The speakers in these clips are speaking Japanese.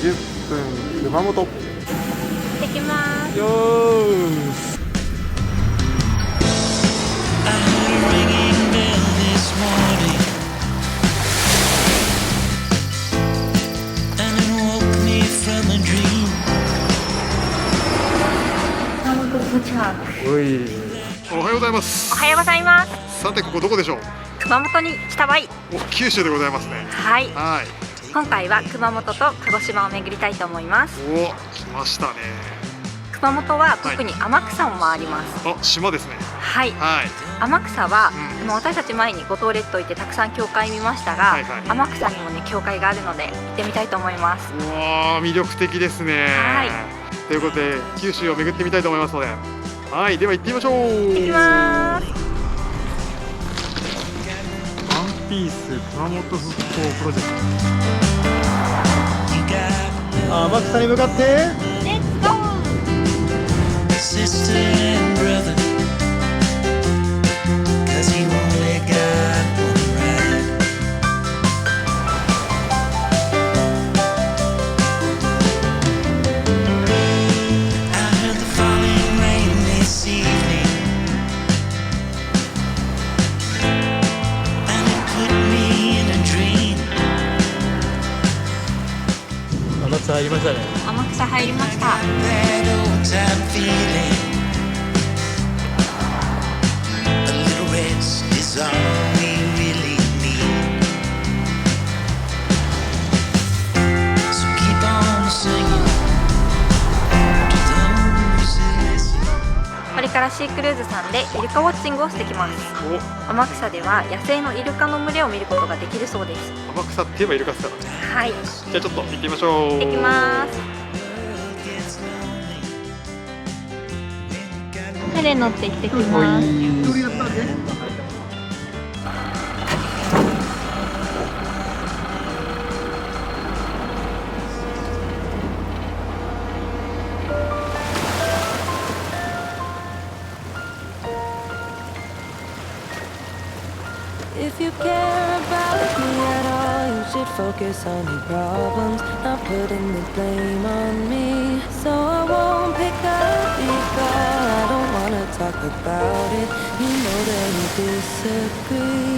10分熊本。行ってきます。よーし。おい。おはようございます。おはようございます。さてここどこでしょう。熊本に来たばい。九州でございますね。はい。はい。今回は熊本と鹿児島を巡りたいと思います。お、来ましたね。熊本は特に天草も回ります。あ、島ですね。はい。はい。天草は、私たち前に五島列島行ってたくさん教会見ましたが、天草にもね教会があるので行ってみたいと思います。うわー、魅力的ですね。はい。ということで九州を巡ってみたいと思いますので、はい、では行ってみましょう。行ってきます。ワンピース熊本復興プロジェクト。天草に向かってレッツゴー。天草入りましたね。天草入りました。これからシークルーズさんでイルカウォッチングをしてきます。天草では野生のイルカの群れを見ることができるそうです。天草って言えばイルカですからね。はい。じゃあちょっと行ってみましょう。行ってきます。船乗って行ってきます。If you care about me at all, you should focus on your problems, not putting the blame on me. So I won't pick up your call, I don't wanna talk about it. You know that we disagree.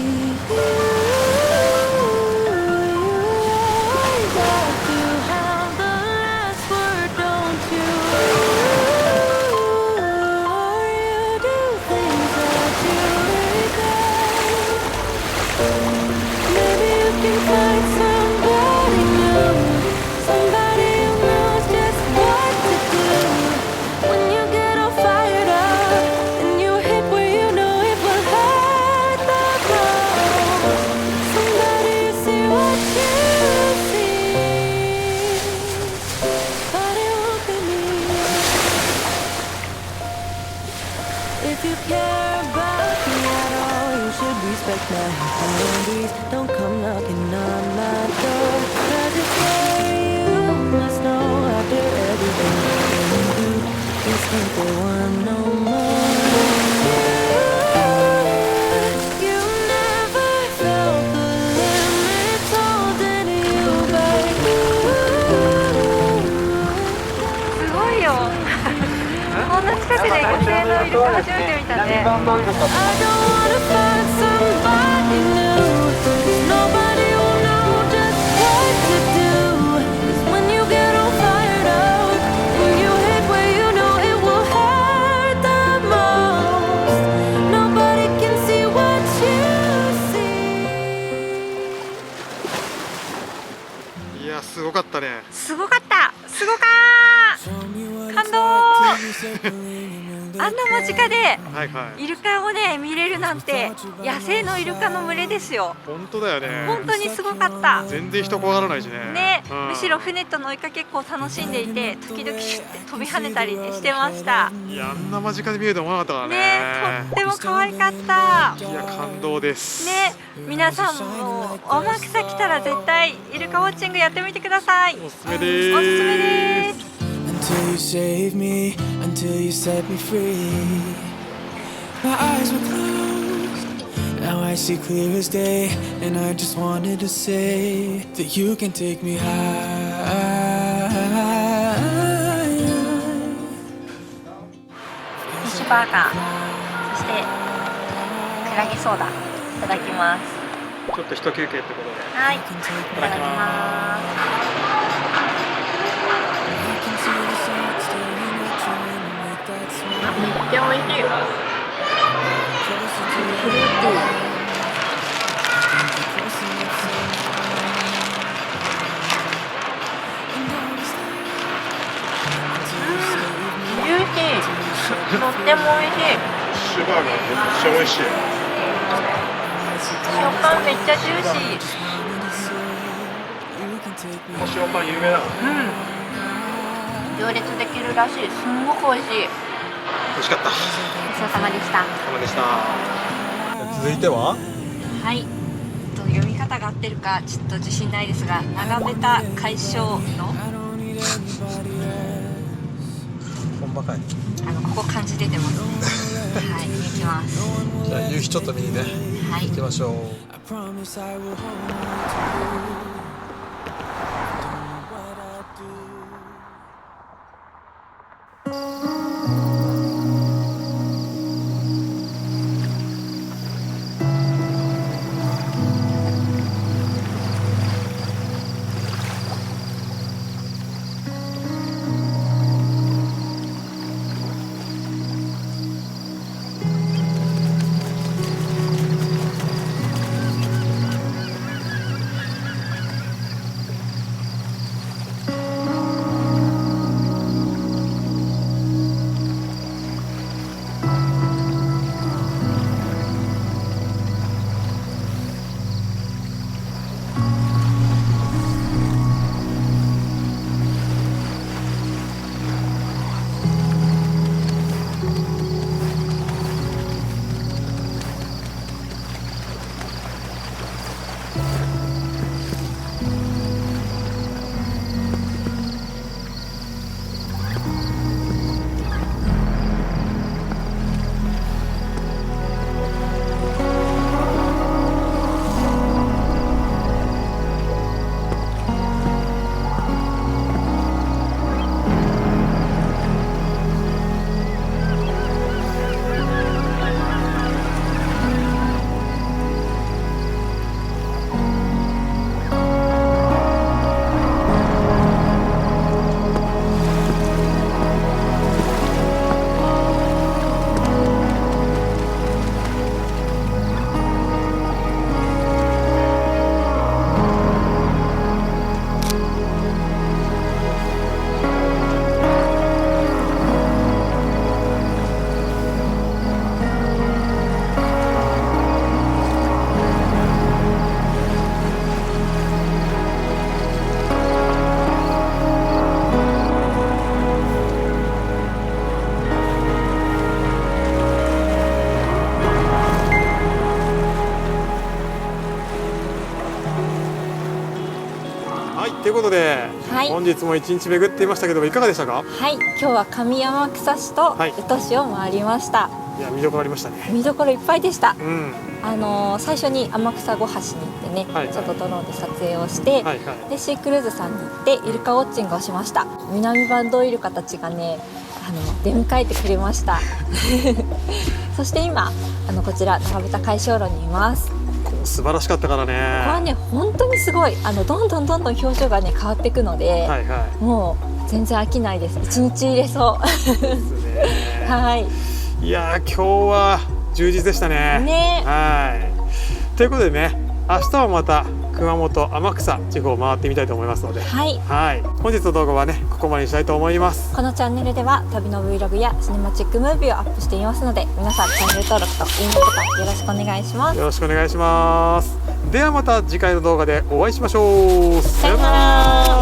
If you care about me at all, you should respect my boundaries. Don't come knocking on my door, 'cause it's where you must know after everything I've been through. This ain't the one no more. You never felt the limits holding you back. すごいよ。こんな近くで野生のイルカ初めて見たね。I don't wanna find somebody new. Nobody will know just what to do. 'Cause when you get all fired up and you hit where you know it will hurt the most, nobody can see what you see. いや、すごかったね。すごかった。すごかー。感動。あんな間近でイルカをね見れるなんて、野生のイルカの群れですよ。本当だよね。本当にすごかった。全然人怖がらないしね。ね、むしろ船との追いかけっこを楽しんでいて、時々シュッて飛び跳ねたりねしてました。いや、あんな間近で見えると思わなかったからね。ね、とっても可愛かった。いや、感動です。ね、皆さんも天草来たら絶対イルカウォッチングやってみてください。おすすめです。おすすめです。Until you save me, until you set me free. My eyes were closed, now I see clear as day. And I just wanted to say that you can take me high. バーガー、そしてクラゲソーダいただきます。ちょっと一休憩ってことで。はい、いただきます。めっちゃ美味しい。フルーティー。ジューシー。とっても美味しい。シュバーガーめっちゃ美味しい。食感めっちゃジューシー。この塩パン有名なの？行列できるらしい。すんごく美味しい。美味しかった。ごちそうさまでした。お疲れ様でした。続いては？はい。読み方が合ってるかちょっと自信ないですが、長べた解消の本場かい。ここ漢字出てますね。はい、行きます。じゃあ夕日ちょっと見にね、はい、行きましょう。ということで、はい、本日も一日巡っていましたけどいかがでしたか？はい、今日は上天草市と宇土市を回りました。いや、見どころありましたね。見どころいっぱいでした。うん、最初に天草五橋に行ってね、はいはい、ちょっとドローンで撮影をして、はいはい、でシークルーズさんに行ってイルカウォッチングをしました。南バンドウイルカたちがね、出迎えてくれましたそして今こちら長べた海礁路にいます。素晴らしかったからね。ここはね本当にすごい、どんどん表情がね変わっていくので、はいはい、もう全然飽きないです。一日入れそうですねはい。いや今日は充実でしたね。ね、はい。ということでね、明日はまた熊本天草地方を回ってみたいと思いますので、はい、はい、本日の動画はねここまでにしたいと思います。このチャンネルでは旅の Vlog やシネマチックムービーをアップしていますので、皆さんチャンネル登録といいねボタンよろしくお願いします。よろしくお願いします。ではまた次回の動画でお会いしましょう。さよなら。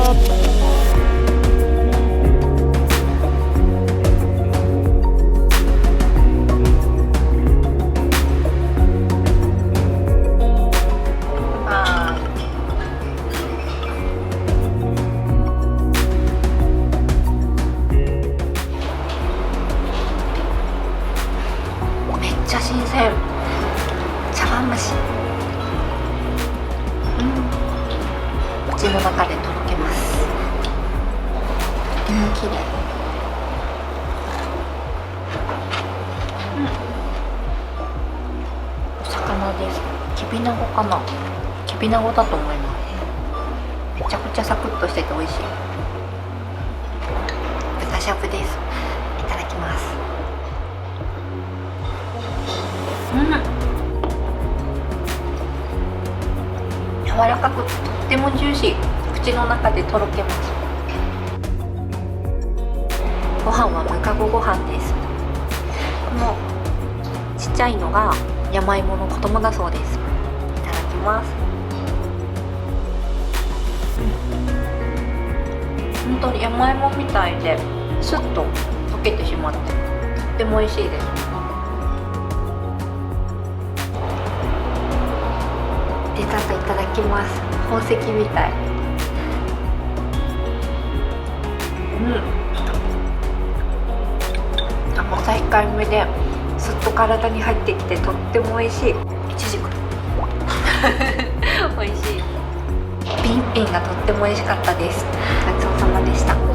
新鮮茶碗蒸し、口の中でとろけます。とても綺麗。ビナゴかな、きびなごだと思います。めちゃくちゃサクッとしてて美味しい。豚しゃぶです。いただきます。柔らかくとってもジューシー、口の中でとろけます。ご飯はムカゴご飯です。このちっちゃいのが山芋の子供だそうです。いただきます。本当に山芋みたいでスッと溶けてしまってとっても美味しいです。デザートいただきます。宝石みたい。甘さ控えめですっと体に入ってきてとっても美味しい。いちじく美味しい。ピンピンがとっても美味しかったです。ごちそうさまでした。